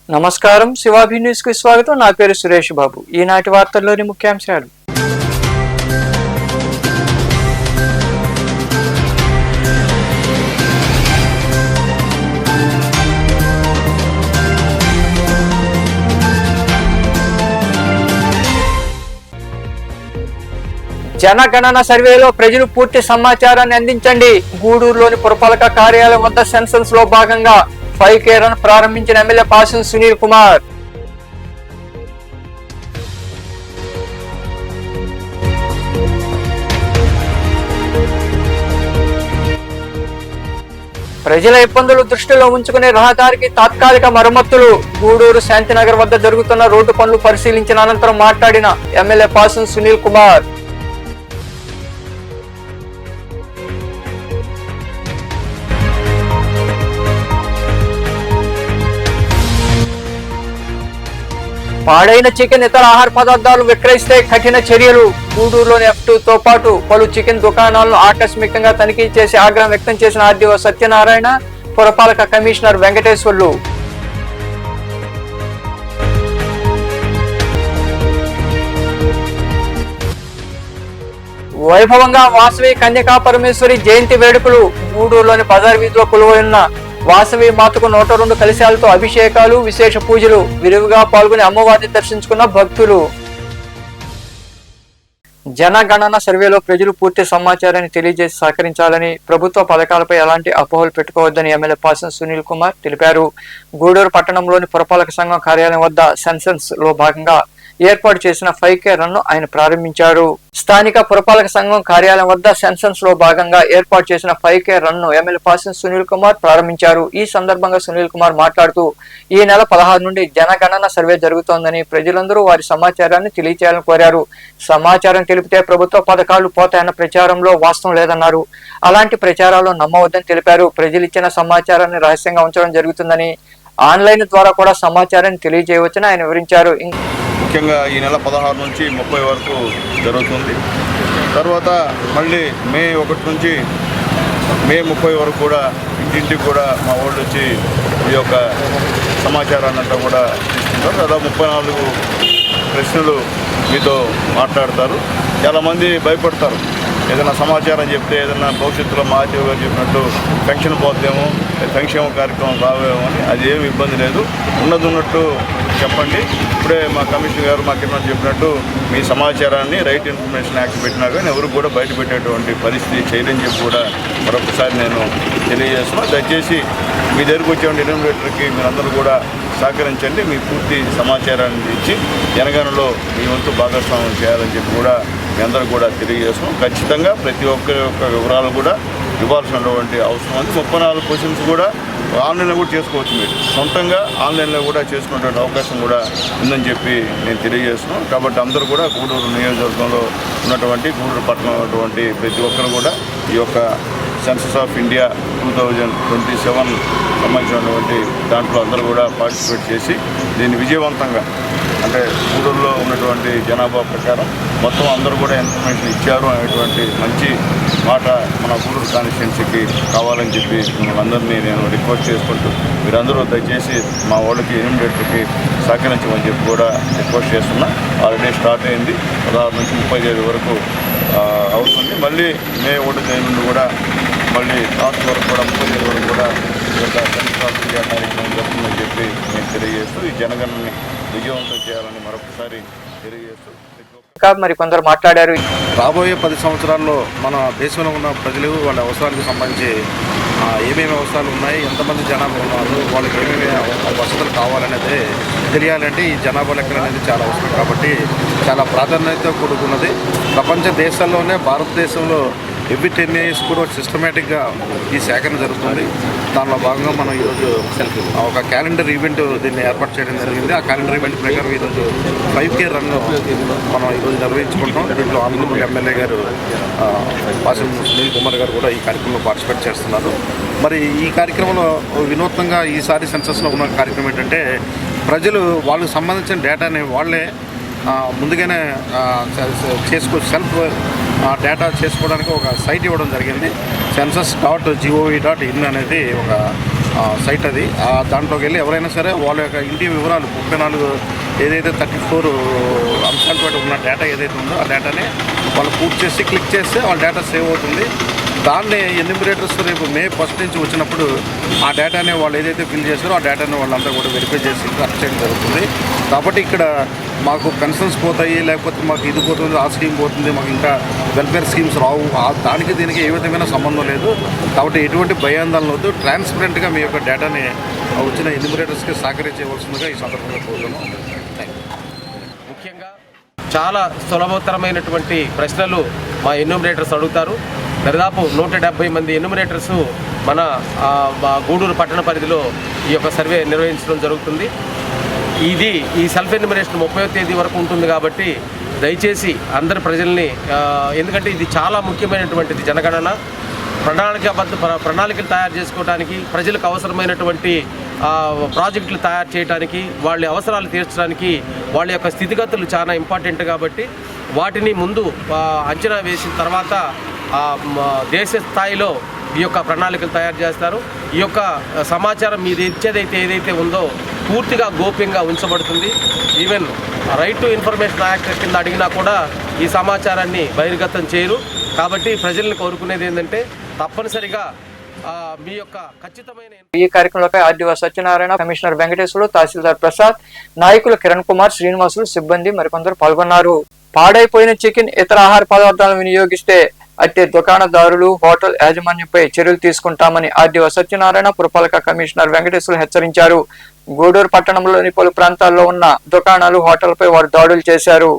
నమస్కారం, శివాభి న్యూస్ కు స్వాగతం. నా పేరు సురేష్ బాబు. ఈనాటి వార్తల్లోని ముఖ్యాంశాలు. జనగణన సర్వేలో ప్రజలు పూర్తి సమాచారాన్ని అందించండి. గూడూరులోని పురపాలక కార్యాలయం వద్ద సెన్సస్ లో భాగంగా 5K రన్ ప్రారంభించిన ఎమ్మెల్యే పాసం సునీల్ కుమార్. ప్రజల ఇబ్బందులు దృష్టిలో ఉంచుకునే రహదారికి తాత్కాలిక మరమ్మతులు. గూడూరు శాంతినగర్ వద్ద జరుగుతున్న రోడ్డు పనులు పరిశీలించిన అనంతరం మాట్లాడిన ఎమ్మెల్యే పాసం సునీల్ కుమార్. పాడైన చికెన్, ఇతర ఆహార పదార్థాలు విక్రయిస్తే కఠిన చర్యలు. గూడూరులోని F2తో పాటు పలు చికెన్ దుకాణాలను ఆకస్మికంగా తనిఖీ చేసి ఆగ్రహం వ్యక్తం చేసిన ఆర్డీఓ సత్యనారాయణ, పురపాలక కమిషనర్ వెంకటేశ్వర్లు. వైభవంగా వాసవి కన్యకా పరమేశ్వరి జయంతి వేడుకలు. గూడూరులోని బజార్ వీధిలో కొలువైన వాసవి మాతకు 102 కలశాలతో అభిషేకాలు, విశేష పూజలు. విరివిగా పాల్గొని అమ్మవారిని దర్శించుకున్న భక్తులు. జనగణన సర్వేలో ప్రజలు పూర్తి సమాచారాన్ని తెలియజేసి సహకరించాలని, ప్రభుత్వ పథకాలపై ఎలాంటి అపోహలు పెట్టుకోవద్దని ఎమ్మెల్యే పాసం సునీల్ కుమార్ తెలిపారు. గూడూరు పట్టణంలోని పురపాలక సంఘం కార్యాలయం వద్ద సెన్సస్ లో భాగంగా ఏర్పాటు చేసిన 5K రన్ ను ఆయన ప్రారంభించారు. స్థానిక పురపాలక సంఘం కార్యాలయం వద్ద సెన్సస్ లో భాగంగా ఏర్పాటు చేసిన 5K రన్ ను ఎమ్మెల్యే పాసం సునీల్ కుమార్ ప్రారంభించారు. ఈ సందర్భంగా సునీల్ కుమార్ మాట్లాడుతూ, ఈ నెల 16 నుండి జనగణన సర్వే జరుగుతోందని, ప్రజలందరూ వారి సమాచారాన్ని తెలియచేయాలని కోరారు. సమాచారం తెలిపితే ప్రభుత్వ పథకాలు పోతాయన్న ప్రచారంలో వాస్తవం లేదన్నారు. అలాంటి ప్రచారాలు నమ్మవద్దని తెలిపారు. ప్రజలు ఇచ్చిన సమాచారాన్ని రహస్యంగా ఉంచడం జరుగుతుందని, ఆన్లైన్ ద్వారా కూడా సమాచారాన్ని తెలియజేయవచ్చని ఆయన వివరించారు. ముఖ్యంగా ఈ నెల 16 నుంచి 30 వరకు జరుగుతుంది. తర్వాత మళ్ళీ మే 1 నుంచి మే 30 వరకు కూడా ఇంటింటికి కూడా మా వాళ్ళు వచ్చి ఈ యొక్క సమాచారాన్ని అంతా కూడా తీసుకుంటారు. దాదాపు 34 ప్రశ్నలు మీతో మాట్లాడతారు. చాలామంది భయపడతారు, ఏదైనా సమాచారం చెప్తే ఏదైనా భవిష్యత్తులో మహాదేవ్ గారు చెప్పినట్టు పెన్షన్ పోతేమో, సంక్షేమ కార్యక్రమం రావేమో అని. అది ఏమి ఇబ్బంది లేదు, ఉన్నట్టు చెప్పండి. ఇప్పుడే మా కమిషనర్ గారు మాకు ఏమన్నా చెప్పినట్టు మీ సమాచారాన్ని రైట్ ఇన్ఫర్మేషన్ యాక్ట్ పెట్టినా కానీ ఎవరికి కూడా బయట పెట్టేటువంటి పరిస్థితి చేయదని చెప్పి కూడా మరొకసారి నేను తెలియజేస్తున్నాను. దయచేసి మీ దగ్గరికి వచ్చేటువంటి ఎన్యూమరేటర్కి మీరందరూ కూడా సహకరించండి. మీ పూర్తి సమాచారాన్ని ఇచ్చి జనగణనలో మీ వంతు భాగస్వామ్యం చేయాలని చెప్పి కూడా మీ అందరూ కూడా తెలియజేస్తున్నాం. ఖచ్చితంగా ప్రతి ఒక్కరి యొక్క వివరాలు కూడా ఇవ్వాల్సినటువంటి అవసరం ఉంది. 34 క్వశ్చన్స్ కూడా ఆన్లైన్లో కూడా చేసుకోవచ్చు. మీరు సొంతంగా ఆన్లైన్లో కూడా చేసుకునేటువంటి అవకాశం కూడా ఉందని చెప్పి నేను తెలియజేస్తున్నాను. కాబట్టి అందరూ కూడా గూడూరు నియోజకవర్గంలో ఉన్నటువంటి, గూడూరు పట్టణంలో ఉన్నటువంటి ప్రతి ఒక్కరు కూడా ఈ యొక్క సెన్సస్ ఆఫ్ ఇండియా 2027 సంబంధించినటువంటి దాంట్లో అందరూ కూడా పార్టిసిపేట్ చేసి దీన్ని విజయవంతంగా, అంటే గూడూరులో ఉన్నటువంటి జనాభా ప్రకారం మొత్తం అందరూ కూడా ఇన్ఫర్మేషన్ ఇచ్చారు అనేటువంటి మంచి మాట మన గూడూరు కాన్స్టిట్యున్సీకి కావాలని చెప్పి మిమ్మల్ని అందరినీ నేను రిక్వెస్ట్ చేసుకుంటూ, మీరందరూ దయచేసి మా వాళ్ళకి ఎన్యూమరేటర్కి సహకరించమని చెప్పి కూడా రిక్వెస్ట్ చేస్తున్నా. ఆల్రెడీ స్టార్ట్ అయింది. 16 నుంచి 30 తేదీ వరకు అవుతుంది. మళ్ళీ మే 1 తేదీ నుండి కూడా మళ్ళీ లాస్ట్ వరకు కూడా 30 తేదీ వరకు కూడా ఈ యొక్క సంస్కృతిక కార్యక్రమం జరుగుతుందని చెప్పి నేను తెలియజేస్తూ, ఈ జనగణనని విజయవంతం చేయాలని మరొకసారి తెలియజేస్తూ మరి కొందరు మాట్లాడారు. రాబోయే 10 సంవత్సరాల్లో మన దేశంలో ఉన్న ప్రజలు వాళ్ళ అవసరాలకు సంబంధించి ఏమేమి అవసరాలు ఉన్నాయి, ఎంతమంది జనాభా ఉన్నారు, వాళ్ళకి ఏమేమి వసతులు కావాలనేది తెలియాలంటే ఈ జనాభా లెక్కలు అనేది చాలా అవసరం. కాబట్టి చాలా ప్రాధాన్యత కూడుకున్నది. ప్రపంచ దేశాల్లోనే భారతదేశంలో ఎవ్రీ 10 years కూడా సిస్టమేటిక్గా ఈ సేకరణ జరుగుతుంది. దానిలో భాగంగా మనం ఈరోజు ఒక క్యాలెండర్ ఈవెంట్ దీన్ని ఏర్పాటు చేయడం జరిగింది. ఆ క్యాలెండర్ ఈవెంట్ ప్రకారం ఈరోజు 5K రన్ మనం ఈరోజు నిర్వహించుకుంటాం. దీంట్లో ఆనరబుల్ ఎమ్మెల్యే గారు పాసం సునీల్ కుమార్ గారు కూడా ఈ కార్యక్రమంలో పార్టిసిపేట్ చేస్తున్నారు. మరి ఈ కార్యక్రమంలో వినూత్నంగా ఈసారి సెన్సస్లో ఉన్న కార్యక్రమం ఏంటంటే ప్రజలు వాళ్ళకు సంబంధించిన డేటాని వాళ్ళే ముందుగానే సెల్ఫ్ డేటా చేసుకోవడానికి ఒక సైట్ ఇవ్వడం జరిగింది. census.gov.in అనేది ఒక సైట్ అది. దాంట్లోకి వెళ్ళి ఎవరైనా సరే వాళ్ళ యొక్క ఇంటి వివరాలు 34 ఏదైతే 34 అంశాలతో ఉన్న డేటా ఏదైతే ఉందో ఆ డేటాని వాళ్ళు పూర్తి చేసి క్లిక్ చేస్తే వాళ్ళ డేటా సేవ్ అవుతుంది. దాన్ని ఎన్యూమరేటర్స్ రేపు May 1 నుంచి వచ్చినప్పుడు ఆ డేటాని వాళ్ళు ఏదైతే ఫిల్ చేస్తారో ఆ డేటాని వాళ్ళంతా కూడా వెరిఫై చేసి కరెక్ట్ చేయడం జరుగుతుంది. కాబట్టి ఇక్కడ మాకు పెన్షన్స్ పోతాయి, లేకపోతే మాకు ఇది పోతుంది, ఆ స్కీమ్ పోతుంది, మాకు ఇంకా వెల్ఫేర్ స్కీమ్స్ రావు, దానికి దీనికి ఏ విధమైన సంబంధం లేదు. కాబట్టి ఎటువంటి భయాందోళన వద్దు. ట్రాన్స్పరెంట్గా మీ యొక్క డేటాని వచ్చిన ఎన్యూమరేటర్స్కి సహకరించవలసిందిగా ఈ సందర్భంగా కోరుతున్నాం. ముఖ్యంగా చాలా సులభతరమైనటువంటి ప్రశ్నలు మా ఎన్యూమరేటర్స్ అడుగుతారు. దాదాపు 170 మంది ఎన్యూమరేటర్స్ మన గూడూరు పట్టణ పరిధిలో ఈ యొక్క సర్వే నిర్వహించడం జరుగుతుంది. ఈ సెల్ఫ్ ఎన్యూమరేషన్ 30వ తేదీ వరకు ఉంటుంది కాబట్టి దయచేసి అందరి ప్రజల్ని, ఎందుకంటే ఇది చాలా ముఖ్యమైనటువంటిది జనగణన ప్రణాళికలు తయారు చేసుకోవడానికి, ప్రజలకు అవసరమైనటువంటి ప్రాజెక్టులు తయారు చేయడానికి, వాళ్ళ అవసరాలు తీర్చడానికి వాళ్ళ యొక్క స్థితిగతులు చాలా ఇంపార్టెంట్ కాబట్టి వాటిని ముందు అంచనా వేసిన తర్వాత దేశ స్థాయిలో ఈ యొక్క ప్రణాళికలు తయారు చేస్తారు. ఈ యొక్క సమాచారం మీరు ఇచ్చేదైతే ఏదైతే ఉందో పూర్తిగా గోప్యంగా ఉంచబడుతుంది. Even right to information act కింద అడిగినా కూడా ఈ సమాచారాన్ని బహిర్గతం చేయరు. కాబట్టి ప్రజల్ని కోరుకునేది ఏంటంటే తప్పనిసరిగా మీ యొక్క ఖచ్చితమైన ఈ కార్యక్రమంలో ఆర్డీఓ సత్యనారాయణ, కమిషనర్ వెంకటేశ్వరులు, తహసీల్దార్ ప్రసాద్, నాయకులు కిరణ్ కుమార్, శ్రీనివాసులు, సిబ్బంది మరికొందరు పాల్గొన్నారు. పాడైపోయిన చికెన్, ఇతర ఆహార పదార్థాలను వినియోగిస్తే అయితే దుకాణదారులు, హోటల్ యాజమాన్యంపై చర్యలు తీసుకుంటామని ఆర్డీఓ సత్యనారాయణ, పురపాలక కమిషనర్ వెంకటేశ్వరులు హెచ్చరించారు. గూడూరు పట్టణంలోని పలు ప్రాంతాల్లో ఉన్న దుకాణాలు, హోటల్పై వారు దాడులు చేశారు.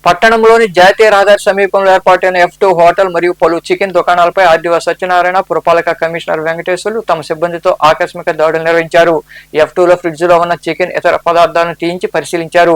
పట్టణంలోని జాతీయ రహదారి సమీపంలో ఏర్పాటైన F2 హోటల్ మరియు పలు చికెన్ దుకాణాలపై ఆర్డీఓ సత్యనారాయణ, పురపాలక కమిషనర్ వెంకటేశ్వర్లు తమ సిబ్బందితో ఆకస్మిక దాడులు నిర్వహించారు. F2లో ఫ్రిడ్జ్ లో ఉన్న చికెన్, ఇతర పదార్థాలను తీయించి పరిశీలించారు.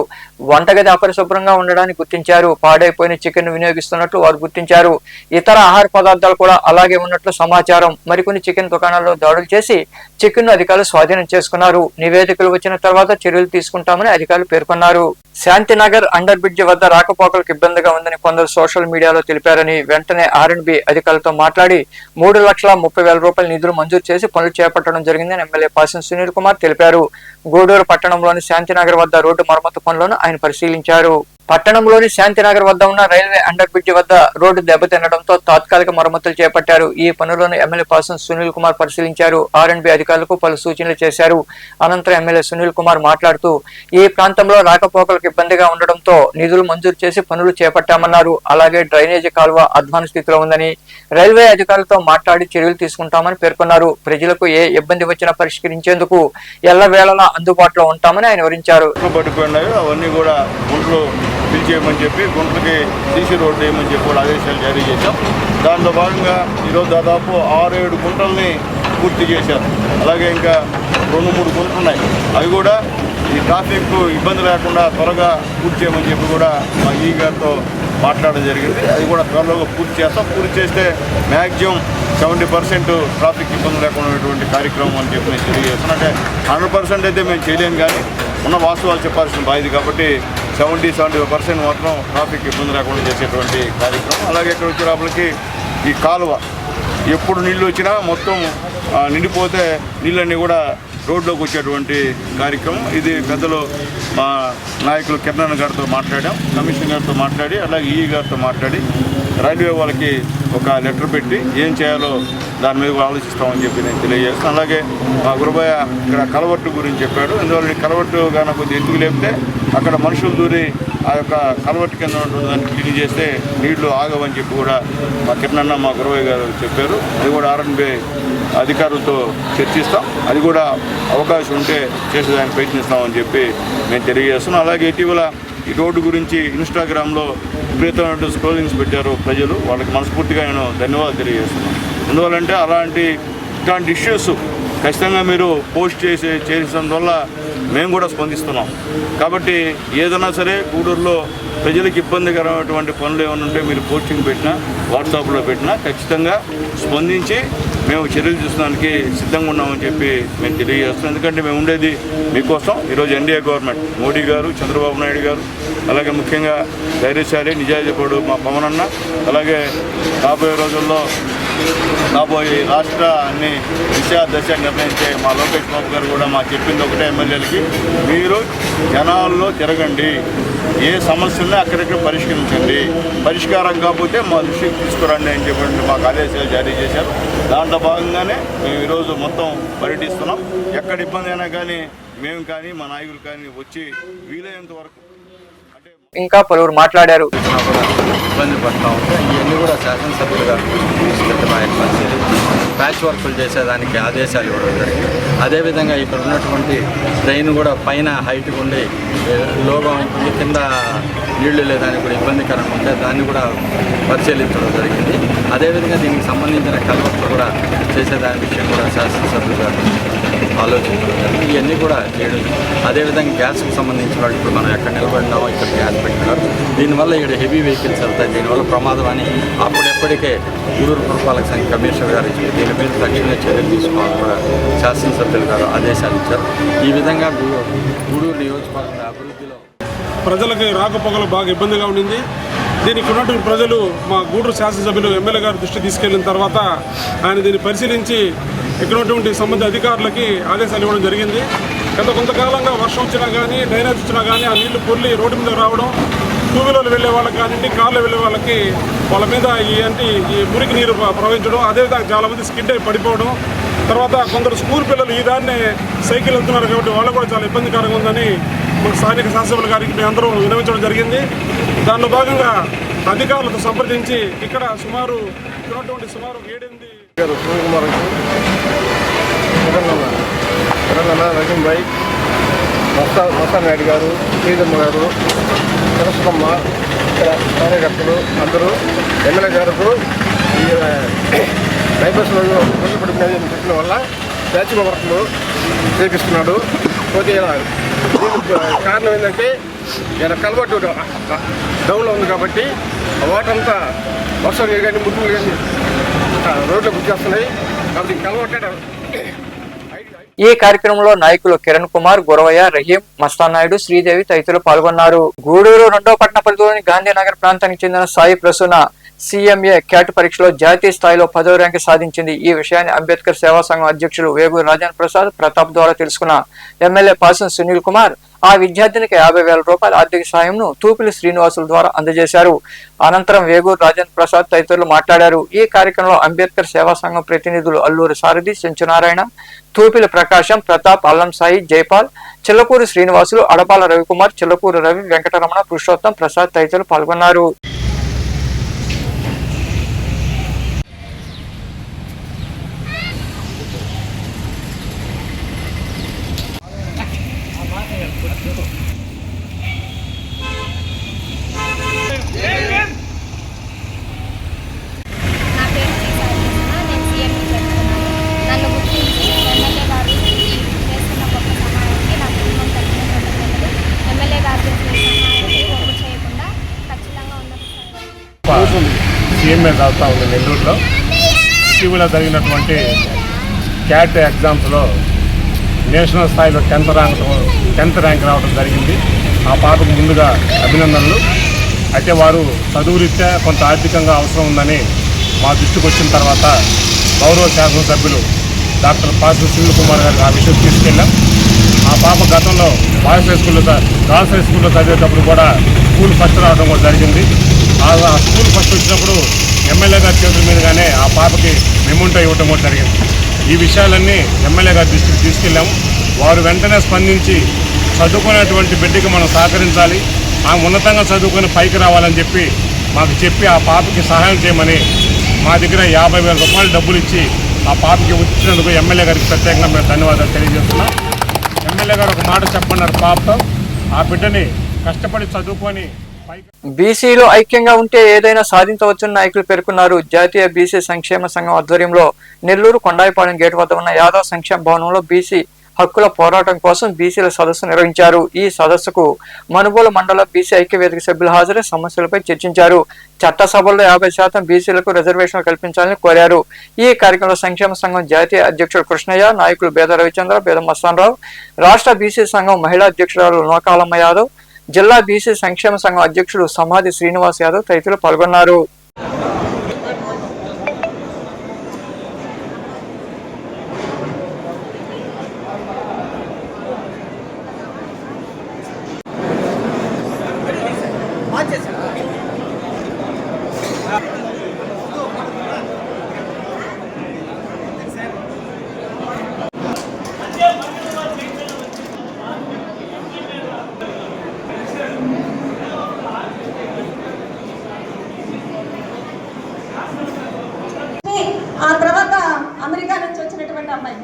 వంటగది అపరిశుభ్రంగా ఉండడాన్ని గుర్తించారు. పాడైపోయిన చికెన్ వినియోగిస్తున్నట్లు వారు గుర్తించారు. ఇతర ఆహార పదార్థాలు కూడా అలాగే ఉన్నట్లు సమాచారం. మరికొన్ని చికెన్ దుకాణాల్లో దాడులు చేసి చికెన్ ను అధికారులు స్వాధీనం చేసుకున్నారు. నివేదికలు వచ్చిన తర్వాత చర్యలు తీసుకుంటామని అధికారులు పేర్కొన్నారు. శాంతినగర్ అండర్ బ్రిడ్జ్ వద్ద రాకపోకలకు ఇబ్బందిగా ఉందని కొందరు సోషల్ మీడియాలో తెలిపారని వెంటనే R&B అధికారులతో మాట్లాడి 3,30,000 రూపాయల నిధులు మంజూరు చేసి పనులు చేపట్టడం జరిగిందని ఎమ్మెల్యే పాసం సునీల్ కుమార్ తెలిపారు. గూడూరు పట్టణంలోని శాంతినగర్ వద్ద రోడ్డు మరమ్మతు పనులను ఆయన పరిశీలించారు. పట్టణంలోని శాంతినగర్ వద్ద ఉన్న రైల్వే అండర్ బ్రిడ్జ్ వద్ద రోడ్డు దెబ్బతినడంతో తాత్కాలిక మరమ్మతులు చేపట్టారు. ఈ పనులను ఎమ్మెల్యే పాసం సునీల్ కుమార్ పరిశీలించారు. R&B అధికారులకు పలు సూచనలు చేశారు. అనంతరం ఎమ్మెల్యే సునీల్ కుమార్ మాట్లాడుతూ ఈ ప్రాంతంలో రాకపోకలకు ఇబ్బందిగా ఉండడంతో నిధులు మంజూరు చేసి పనులు చేపట్టామన్నారు. అలాగే డ్రైనేజీ కాలువ అధ్వాన స్థితిలో ఉందని రైల్వే అధికారులతో మాట్లాడి చర్యలు తీసుకుంటామని పేర్కొన్నారు. ప్రజలకు ఏ ఇబ్బంది వచ్చినా పరిష్కరించేందుకు ఎల్లవేళలా అందుబాటులో ఉంటామని ఆయన వివరించారు. అవన్నీ కూడా ఫిల్ చేయమని చెప్పి గుంటలకి సీసీ రోడ్డు వేయమని చెప్పి కూడా ఆదేశాలు జారీ చేశాం. దాంట్లో భాగంగా ఈరోజు దాదాపు 6-7 గుంటల్ని పూర్తి చేశారు. అలాగే ఇంకా 2-3 గుంటలు ఉన్నాయి. అవి కూడా ఈ ట్రాఫిక్ ఇబ్బంది లేకుండా త్వరగా పూర్తి చేయమని చెప్పి కూడా మా ఈ గారితో మాట్లాడడం జరిగింది. అది కూడా త్వరలో పూర్తి చేస్తాం. పూర్తి చేస్తే మ్యాక్సిమం 70% ట్రాఫిక్ ఇబ్బంది లేకుండా ఉన్నటువంటి కార్యక్రమం అని చెప్పి నేను తెలియజేస్తాను. అంటే 100% అయితే మేము చేయలేము, కానీ ఉన్న వాస్తవాలు చెప్పాల్సిన బాధ్యత కాబట్టి 70-75% మాత్రం ట్రాఫిక్ ఇబ్బంది లేకుండా చేసేటువంటి కార్యక్రమం. అలాగే ఇక్కడ వచ్చే లోపలికి ఈ కాలువ ఎప్పుడు నీళ్ళు వచ్చినా మొత్తం నిండిపోతే నీళ్ళన్నీ కూడా రోడ్లోకి వచ్చేటువంటి కార్యక్రమం. ఇది పెద్దలు మా నాయకులు కిరణ్ గారితో మాట్లాడాం, కమిషనర్ గారితో మాట్లాడి, అలాగే ఈ గారితో మాట్లాడి రైల్వే వాళ్ళకి ఒక లెటర్ పెట్టి ఏం చేయాలో దాని మీద ఆలోచిస్తామని చెప్పి నేను తెలియజేస్తాను. అలాగే మా గురుబయ్య ఇక్కడ కలవట్టు గురించి చెప్పాడు. అందువల్ల కలవట్టు కానీ కొద్దిగా ఎత్తుకు లేపితే అక్కడ మనుషులు దూరి ఆ యొక్క కలవట్టు కింద ఉన్నటువంటి దాన్ని క్లీన్ చేస్తే నీళ్లు ఆగవని చెప్పి కూడా మా కిరణ్ మా గురుబయ్య గారు చెప్పారు. అది కూడా R&B అధికారులతో చర్చిస్తాం. అది కూడా అవకాశం ఉంటే చేసేదానికి ప్రయత్నిస్తామని చెప్పి మేము తెలియజేస్తున్నాం. అలాగే ఇటీవల ఈ రోడ్డు గురించి ఇన్స్టాగ్రామ్లో విపరీతమైన స్క్రోలింగ్స్ పెట్టారు ప్రజలు, వాళ్ళకి మనస్ఫూర్తిగా నేను ధన్యవాదాలు తెలియజేస్తున్నాను. ఎందువల్లంటే ఇట్లాంటి ఇష్యూస్ ఖచ్చితంగా మీరు పోస్ట్ చేసిన వల్ల మేము కూడా స్పందిస్తున్నాం. కాబట్టి ఏదైనా సరే గూడూరులో ప్రజలకు ఇబ్బందికరమైనటువంటి పనులు ఏమైనా ఉంటే మీరు పోస్టింగ్ పెట్టినా, వాట్సాప్లో పెట్టినా ఖచ్చితంగా స్పందించి మేము చర్యలు తీసుకోవడానికి సిద్ధంగా ఉన్నామని చెప్పి మేము తెలియజేస్తున్నాం. ఎందుకంటే మేము ఉండేది మీకోసం. ఈరోజు ఎన్డీఏ గవర్నమెంట్, మోడీ గారు, చంద్రబాబు నాయుడు గారు, అలాగే ముఖ్యంగా ధైర్యశాలి నిజాయితీపరుడు మా పవన్ అన్న, అలాగే రాబోయే రోజుల్లో రాబోయే రాష్ట్ర అన్ని దశ నిర్ణయించే మా లోకేష్ బాబు గారు కూడా మాకు చెప్పింది ఒకటే, ఎమ్మెల్యేలకి మీరు జనాల్లో తిరగండి, ఏ సమస్యలను అక్కడిక్కడ పరిష్కరించండి, పరిష్కారం కాకపోతే మా దృష్టికి తీసుకురండి అని చెప్పి మాకు ఆదేశాలు జారీ చేశారు. దాంట్లో భాగంగానే మేము ఈరోజు మొత్తం పర్యటిస్తున్నాం. ఎక్కడ ఇబ్బంది అయినా కానీ మేము కానీ మా నాయకులు కానీ వచ్చి వీలైనంత వరకు ఇంకా పలువురు మాట్లాడారు. ఇబ్బంది పడతా ఉంటే ఇవన్నీ కూడా శాసనసభ్యులుగా పరిశీలించి ప్యాచ్ వర్కులు చేసేదానికి ఆదేశాలు ఇవ్వడం జరిగింది. అదేవిధంగా ఇక్కడ ఉన్నటువంటి ట్రైన్ కూడా పైన హైట్గా ఉండి లోగా ఉంటుంది, కింద నీళ్లు లేదానికి కూడా ఇబ్బందికరంగా ఉంటే దాన్ని కూడా పరిశీలించడం జరిగింది. అదేవిధంగా దీనికి సంబంధించిన కల్వర్ట్లు కూడా చేసేదాని విషయం కూడా శాసనసభ్యులుగా ఆలోచించడం జరిగింది. ఇవన్నీ కూడా చేయడం. అదేవిధంగా గ్యాస్కి సంబంధించిన వాళ్ళు ఇప్పుడు మనం ఎక్కడ నిలబడినామో ఇక్కడ గ్యాస్ పెట్టినారు. దీనివల్ల ఇక్కడ హెవీ వెహికల్స్ వెళ్తాయి, దీనివల్ల ప్రమాదం అని అప్పుడెప్పటికే గూడూరు పురపాలక సంఘ కమిషనర్ గారు ఇచ్చి దీని మీద తక్షణ చర్యలు తీసుకోవాలని కూడా శాసనసభ్యులు గారు ఆదేశాలు ఇచ్చారు. ఈ విధంగా గూడూరు నియోజకవర్గ అభివృద్ధిలో ప్రజలకు రాకపోకలు బాగా ఇబ్బందిగా ఉండింది. దీనికి ఉన్నటువంటి ప్రజలు మా గూడూరు శాసనసభ్యులు ఎమ్మెల్యే గారి దృష్టి తీసుకెళ్లిన తర్వాత ఆయన దీన్ని పరిశీలించి ఇక్కడ ఉన్నటువంటి సంబంధిత అధికారులకి ఆదేశాలు ఇవ్వడం జరిగింది. గత కొంతకాలంగా వర్షం వచ్చినా కానీ, డ్రైనేజ్ వచ్చినా కానీ ఆ నీళ్లు పొర్లి రోడ్డు మీద రావడం, టూ వీలర్లు వెళ్ళే వాళ్ళకి కానివ్వండి, కార్లో వెళ్ళే వాళ్ళకి వాళ్ళ మీద ఈ మురికి నీరు ప్రవహించడం, అదేవిధంగా చాలామంది స్కిడ్ అయి పడిపోవడం, తర్వాత కొందరు స్కూల్ పిల్లలు ఈ దాన్నే సైకిల్ వెళ్తున్నారు కాబట్టి వాళ్ళు కూడా చాలా ఇబ్బందికరంగా ఉందని మన స్థానిక శాసనసభ్యుల గారికి మేము అందరూ విన్నవించడం జరిగింది. దానిలో భాగంగా అధికారులతో సంప్రదించి ఇక్కడ సుమారు 7-8 తెలంగాణ రజంబాయి, మస్తాన్ నాయుడు గారు, శ్రీదమ్మ గారు, సరస్వతమ్మ, ఇక్కడ కార్యకర్తలు అందరూ ఎమ్మెల్యే గారు ఈ బైపాస్లో పడిపోయిన చెప్పిన వల్ల ప్యాచ్ వర్క్లు చేపిస్తున్నాడు. పోతే దీనికి కారణం ఏంటంటే ఇలా కలవట్టు డౌన్లో ఉంది కాబట్టి వాటర్ అంతా వర్షం కానీ ముట్టులు కానీ రోడ్లు గుర్తిస్తున్నాయి కాబట్టి కలవట్టే. ఈ కార్యక్రమంలో నాయకులు కిరణ్ కుమార్, గురవయ్య, రహీం, మస్తాన్ నాయుడు, శ్రీదేవి తదితరులు పాల్గొన్నారు. గూడూరు 2వ పట్టణ పరిధిలోని గాంధీనగర్ ప్రాంతానికి చెందిన సాయి ప్రసూన CMA క్యాట్ పరీక్షలో జాతీయ స్థాయిలో 10వ ర్యాంకు సాధించింది. ఈ విషయాన్ని అంబేద్కర్ సేవా సంఘం అధ్యక్షులు వేగూరు రాజేంద్ర ప్రసాద్ ప్రతాప్ ద్వారా తెలుసుకున్న ఎమ్మెల్యే పాసం సునీల్ కుమార్ ఆ విద్యార్థినికి 50,000 రూపాయల ఆర్థిక సాయంను తూపిలి శ్రీనివాసుల ద్వారా అందజేశారు. అనంతరం వేగూరు రాజేంద్ర ప్రసాద్ తదితరులు మాట్లాడారు. ఈ కార్యక్రమంలో అంబేద్కర్ సేవా సంఘం ప్రతినిధులు అల్లూరి సారథి, చెంచునారాయణ, తూపిలి ప్రకాశం, ప్రతాప్, అల్లం సాయి, జైపాల్, చిల్లకూరు శ్రీనివాసులు, అడపాల రవికుమార్, చిల్లకూరు రవి, వెంకటరమణ, పురుషోత్తం ప్రసాద్ తదితరులు పాల్గొన్నారు. CMA చదువుతూ ఉంది నెల్లూరులో. ఇటీవల జరిగినటువంటి క్యాట్ ఎగ్జామ్స్లో నేషనల్ స్థాయిలో 10th ర్యాంక్ రావడం జరిగింది. ఆ పాపకు ముందుగా అభినందనలు. అయితే వారు చదువురీత్యా కొంత ఆర్థికంగా అవసరం ఉందని మా దృష్టికి వచ్చిన తర్వాత గౌరవ శాసనసభ్యులు డాక్టర్ పాసం సునీల్ కుమార్ గారికి ఆ విషయం తీసుకెళ్ళాం. ఆ పాప గతంలో బాయ్స్ హై స్కూల్లో, గర్ల్స్ హై స్కూల్లో చదివేటప్పుడు కూడా స్కూల్ ఫస్ట్ రావడం కూడా జరిగింది. ఆ స్కూల్ ఫస్ట్ వచ్చినప్పుడు ఎమ్మెల్యే గారి చేతుల మీదుగానే ఆ పాపకి మెమోంటో ఇవ్వడం కూడా జరిగింది. ఈ విషయాలన్నీ ఎమ్మెల్యే గారి దృష్టికి తీసుకెళ్ళాము. వారు వెంటనే స్పందించి చదువుకునేటువంటి బిడ్డకి మనం సహకరించాలి, ఆమె ఉన్నతంగా చదువుకొని పైకి రావాలని చెప్పి ఆ పాపకి సహాయం చేయమని మా దగ్గర 50,000 రూపాయలు డబ్బులు ఇచ్చి ఆ పాపకి వచ్చినందుకు ఎమ్మెల్యే గారికి ప్రత్యేకంగా మేము ధన్యవాదాలు తెలియజేస్తున్నాం. ఎమ్మెల్యే గారు ఒక మాట చెప్పన్నారు, పాపతో ఆ బిడ్డని కష్టపడి చదువుకొని బీసీలో ఐక్యంగా ఉంటే ఏదైనా సాధించవచ్చని నాయకులు పేర్కొన్నారు. జాతీయ బీసీ సంక్షేమ సంఘం ఆధ్వర్యంలో నెల్లూరు కొండాయిపాలెం గేటు వద్ద ఉన్న యాదవ్ సంక్షేమ భవనంలో బీసీ హక్కుల పోరాటం కోసం బీసీల సదస్సు నిర్వహించారు. ఈ సదస్సుకు మనుబోలు మండల బీసీ ఐక్యవేదిక సభ్యులు హాజరై సమస్యలపై చర్చించారు. చట్టసభల్లో 50% బీసీలకు రిజర్వేషన్లు కల్పించాలని కోరారు. ఈ కార్యక్రమంలో సంక్షేమ సంఘం జాతీయ అధ్యక్షుడు కృష్ణయ్య, నాయకులు బేద రవిచంద్ర, బేద మస్తానరావు, రాష్ట్ర బీసీ సంఘం మహిళా అధ్యక్షురాలు నోకాలమ్మ యాదవ్, జిల్లా బీసీ సంక్షేమ సంఘం అధ్యక్షుడు సమాధి శ్రీనివాస్ యాదవ్ తదితరులు పాల్గొన్నారు. ఆ తర్వాత అమెరికా నుంచి వచ్చినటువంటి అమ్మాయి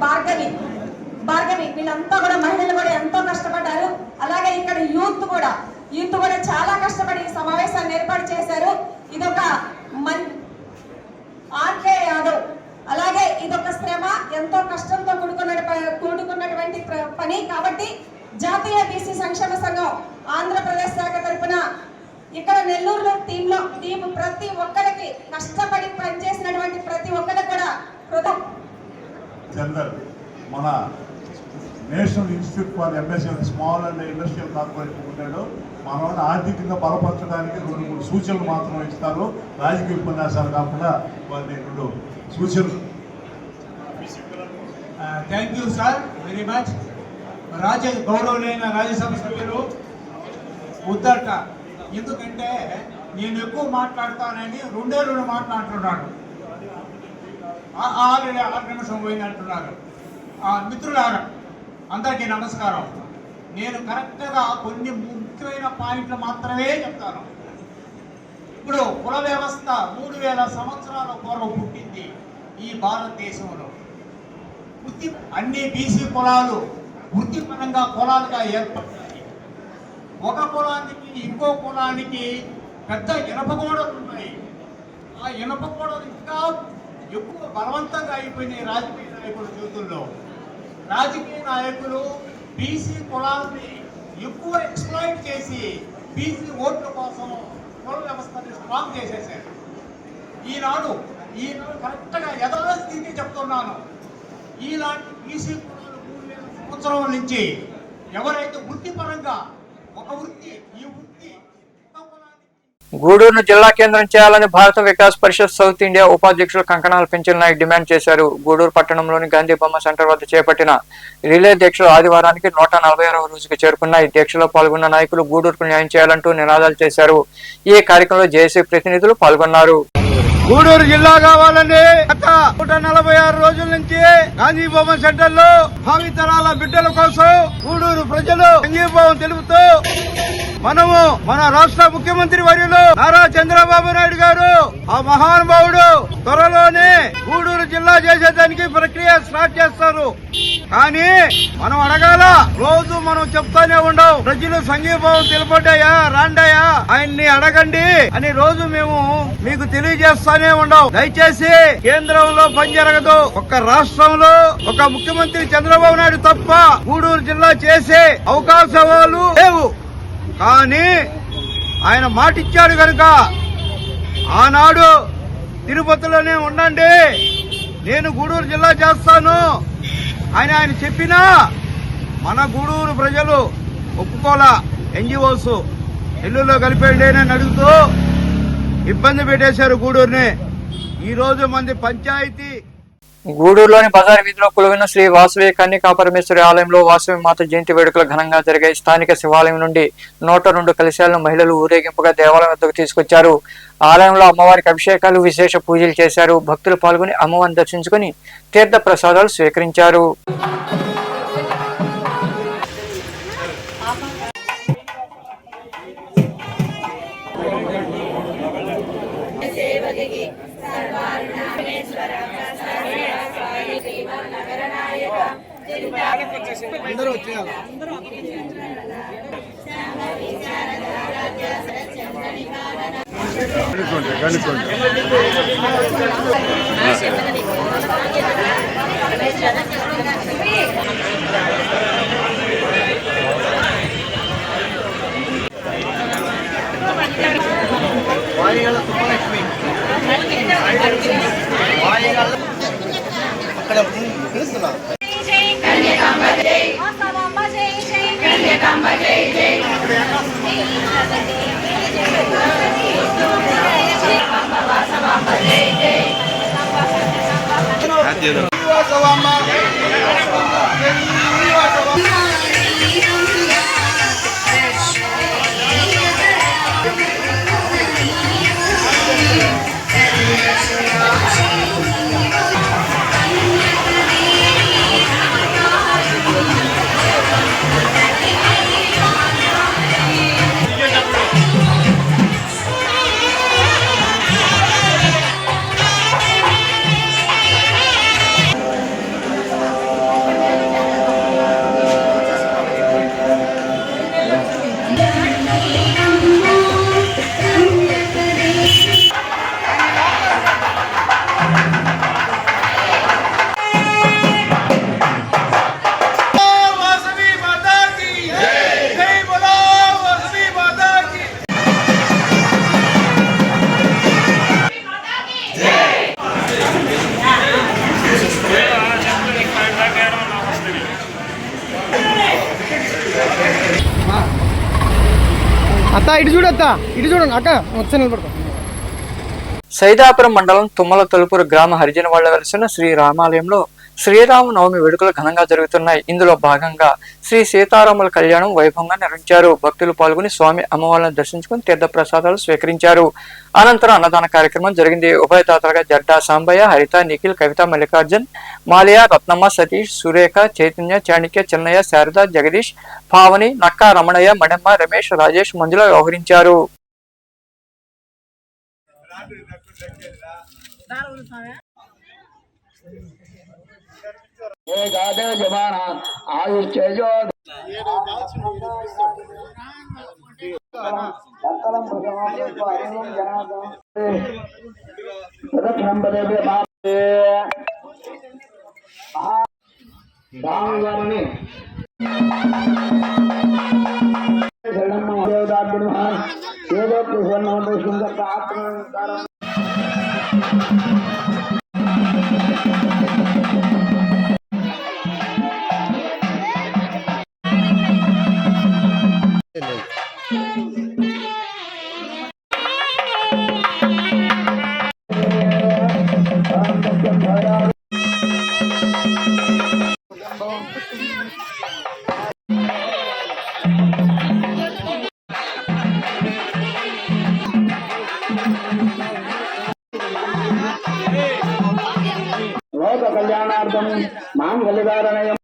భార్గవి వీళ్ళంతా కూడా మహిళలు కూడా ఎంతో కష్టపడ్డారు. అలాగే ఇక్కడ యూత్ కూడా చాలా కష్టపడి ఈ సమావేశాన్ని ఏర్పాటు చేశారు. ఇదొక ఆర్కే యాదవ్, అలాగే ఇదొక శ్రమ, ఎంతో కష్టంతో కూడుకున్నటువంటి పని. కాబట్టి జాతీయ బీసీ సంక్షేమ సంఘం ఆంధ్రప్రదేశ్ శాఖ తరఫున ఇక్కడ నెల్లూరులో టీం ప్రతి ఒక్కరికి కష్టపడి పనిచేసినటువంటి ప్రతి ఒక్కరికి కూడా మన national institute for MSL small and industrial corporation ఉంటాడు. మనల్ని ఆర్థికంగా బలపరచడానికి 2-3 సూచనలు మాత్రం ఇస్తారు. రాజకీయ ఉపన్యాసాలు కాకుండా వారిని 2 సూచనలు. Thank you sir very much. గౌరవులైన రాజ్యసభ సభ్యులు ఉద్దట, ఎందుకంటే నేను ఎక్కువ మాట్లాడతానని 2 మాట్లాడుతున్నాడు. ఆల్రెడీ 6 నిమిషం పోయినట్టున్నారు. మిత్రులారా అందరికీ నమస్కారం. నేను కరెక్ట్గా కొన్ని ముఖ్యమైన పాయింట్లు మాత్రమే చెప్తాను. ఇప్పుడు కుల వ్యవస్థ 3000 సంవత్సరాల పూర్వం పుట్టింది ఈ భారతదేశంలో. అన్ని బీసీ కులాలు వృత్తిపరంగా కులాలుగా ఏర్పడతాయి. ఒక కులానికి ఇంకో కులానికి పెద్ద ఇనప గోడలు ఉన్నాయి. ఆ ఇనప గోడలు ఇంకా ఎక్కువ బలవంతంగా అయిపోయినాయి రాజకీయ నాయకుల చేతుల్లో. రాజకీయ నాయకులు బీసీ కులాలని ఎక్కువ ఎక్స్ప్లాయిట్ చేసి బీసీ ఓట్ల కోసం కుల వ్యవస్థని స్ట్రాంగ్ చేసేసారు. ఈనాడు కరెక్ట్గా యథాస్థితి చెప్తున్నాను. ఇలాంటి బీసీ కులాలు 3000 సంవత్సరాల నుంచి ఎవరైతే వృత్తిపరంగా ఒక వృత్తి ఈ వృత్తి గూడూరును జిల్లా కేంద్రం చేయాలని భారత వికాస్ పరిషత్ సౌత్ ఇండియా ఉపాధ్యక్షులు కంకణాల పెంచిన నాయక్ డిమాండ్ చేశారు. గూడూరు పట్టణంలోని గాంధీ బొమ్మ సెంటర్ వద్ద చేపట్టిన రిలే దీక్షలు ఆదివారానికి 146వ రోజుకు చేరుకున్నాయి. దీక్షలో పాల్గొన్న నాయకులు గూడూరుకు న్యాయం చేయాలంటూ నినాదాలు చేశారు. ఈ కార్యక్రమంలో జేఏసీ ప్రతినిధులు పాల్గొన్నారు. గూడూరు జిల్లా కావాలని గత 146 రోజుల నుంచి గాంధీ బొమ్మ సెంటర్ లో భావితరాల బిడ్డల కోసం గూడూరు ప్రజలు సంఘీభావం తెలుపుతూ మనము మన రాష్ట్ర ముఖ్యమంత్రి వర్యులు నారా చంద్రబాబు నాయుడు గారు ఆ మహానుభావుడు త్వరలోనే గూడూరు జిల్లా చేసేదానికి ప్రక్రియ స్టార్ట్ చేస్తారు. కానీ మనం అడగాల, రోజు మనం చెప్తానే ఉండవు. ప్రజలు సంఘీభావం తెలుపడ్డాయా రాండాయా ఆయన్ని అడగండి అని రోజు మేము మీకు తెలియజేస్తానే ఉండవు. దయచేసి కేంద్రంలో పని జరగదు. ఒక్క రాష్ట్రంలో ఒక ముఖ్యమంత్రి చంద్రబాబు నాయుడు తప్ప గూడూరు జిల్లా చేసే అవకాశాలు లేవు. కానీ ఆయన మాటిచ్చాడు కనుక ఆనాడు తిరుపతిలోనే ఉండండి, నేను గూడూరు జిల్లా చేస్తాను ఆయన చెప్పినా మన గూడూరు ప్రజలు ఒప్పుకోలా. ఎన్జిఓస్ నెల్లూరులో కలిపేయండి అని అడుగుతూ ఇబ్బంది పెట్టేశారు గూడూరుని. ఈ రోజు మంది పంచాయతీ గూడూరులోని బజార్ వీధిలో కొలువైన శ్రీ వాసవి కన్యకా పరమేశ్వరి ఆలయంలో వాసవి మాత జయంతి వేడుకలు ఘనంగా జరిగాయి. స్థానిక శివాలయం నుండి 102 కలశాలను మహిళలు ఊరేగింపుగా దేవాలయం వద్దకు తీసుకొచ్చారు. ఆలయంలో అమ్మవారికి అభిషేకాలు, విశేష పూజలు చేశారు. భక్తులు పాల్గొని అమ్మవారిని దర్శించుకుని తీర్థ ప్రసాదాలు స్వీకరించారు. అత్త ఇటు చూడత్తా, ఇటు చూడండి అక్క, వచ్చి నిలబడతా. సైదాపురం మండలం తుమ్మల తలుపురు గ్రామ హరిజన వాళ్ళ వెలిసిన శ్రీ రామాలయంలో శ్రీరామ నవమి వేడుకలు ఘనంగా జరుగుతున్నాయి. ఇందులో భాగంగా శ్రీ సీతారాముల కళ్యాణం వైభవంగా నిర్వహించారు. భక్తులు పాల్గొని స్వామి అమ్మవార్లను దర్శించుకుని తీర్థ ప్రసాదాలు స్వీకరించారు. అనంతరం అన్నదాన కార్యక్రమం జరిగింది. ఉభయదాతలుగా జడ్డా సాంబయ్య, హరిత, నిఖిల్, కవిత, మల్లికార్జున్, మాలియా, రత్నమ్మ, సతీష్, సురేఖ, చైతన్య, చాణిక్య, చిన్నయ్య, శారద, జగదీష్, పావని, నక్కా, రమణయ్య, మణమ్మ, రమేష్, రాజేష్, మంజుల వ్యవహరించారు. లోక కళ్యాణార్థం మాంగళ్యధారణయం.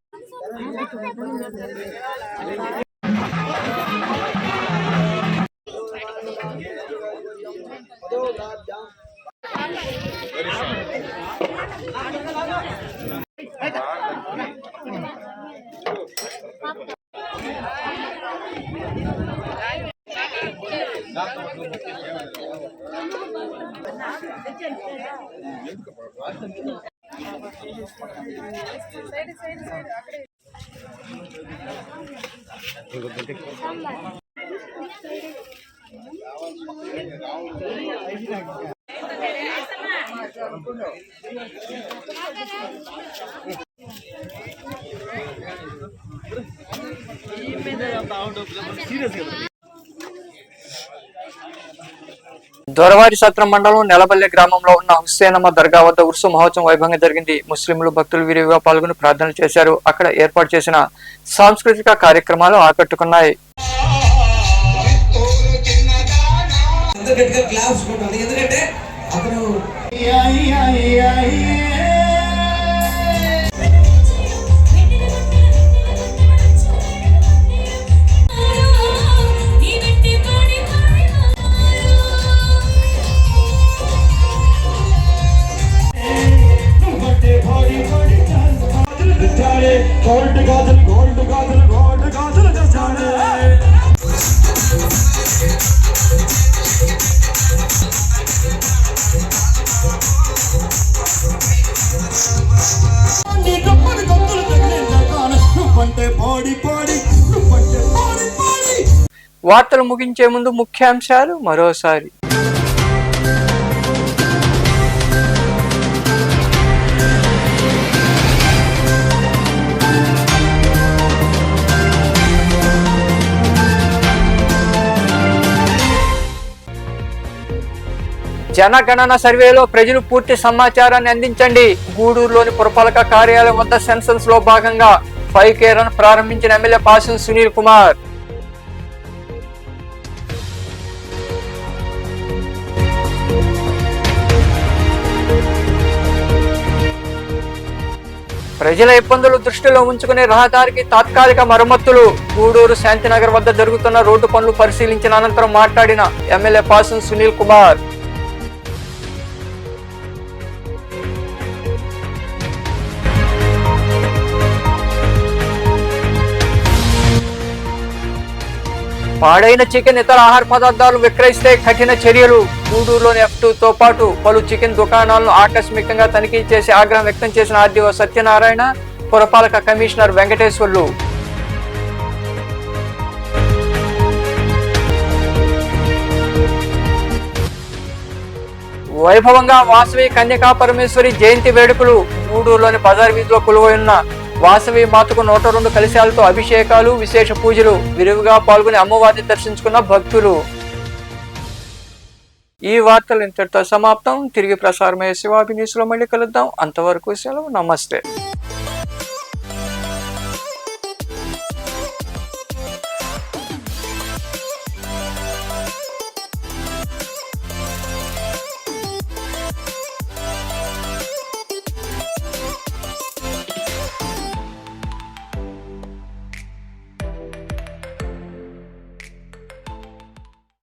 దొరవారి సత్రం మండలం నెలబల్లె గ్రామంలో ఉన్న హుస్సేనమ్మ దర్గా వద్ద ఉర్సు మహోత్సవం వైభవంగా జరిగింది. ముస్లింలు భక్తులు విరివిగా పాల్గొని ప్రార్థనలు చేశారు. అక్కడ ఏర్పాటు చేసిన సాంస్కృతిక కార్యక్రమాలు ఆకట్టుకున్నాయి. Sorry. వార్తలు ముగించే ముందు ముఖ్యాంశాలు మరోసారి. జనగణన సర్వేలో ప్రజలు పూర్తి సమాచారాన్ని అందించండి. గూడూరులోని పురపాలక కార్యాలయం వద్ద సెన్సస్ లో భాగంగా 5K రన్ ప్రారంభించిన ఎమ్మెల్యే పాసం సునీల్ కుమార్. ప్రజల ఇబ్బందులు దృష్టిలో ఉంచుకునే రహదారికి తాత్కాలిక మరమ్మతులు. గూడూరు శాంతినగర్ వద్ద జరుగుతున్న రోడ్డు పనులు పరిశీలించిన అనంతరం మాట్లాడిన ఎమ్మెల్యే పాసం సునీల్ కుమార్. పాడైన చికెన్, ఇతర ఆహార పదార్థాలు విక్రయిస్తే కఠిన చర్యలు. గూడూరులోని F2తో పాటు పలు చికెన్ దుకాణాలను ఆకస్మికంగా తనిఖీ చేసి ఆగ్రహం వ్యక్తం చేసిన ఆర్డీఓ సత్యనారాయణ, పురపాలక కమిషనర్ వెంకటేశ్వర్లు. వైభవంగా వాసవి కన్యకా పరమేశ్వరి జయంతి వేడుకలు. గూడూరులోని బజార్ వీధిలో కొలువైన వాసవి మాతకు 102 కలశాలతో అభిషేకాలు, విశేష పూజలు. విరివిగా పాల్గొని అమ్మవారిని దర్శించుకున్న భక్తులు. ఈ వార్తలు ఇంతటితో సమాప్తం. తిరిగి ప్రసారమయ్యే శివాభి న్యూస్ లో మళ్ళీ కలుద్దాం. అంతవరకు సెలవు. నమస్తే.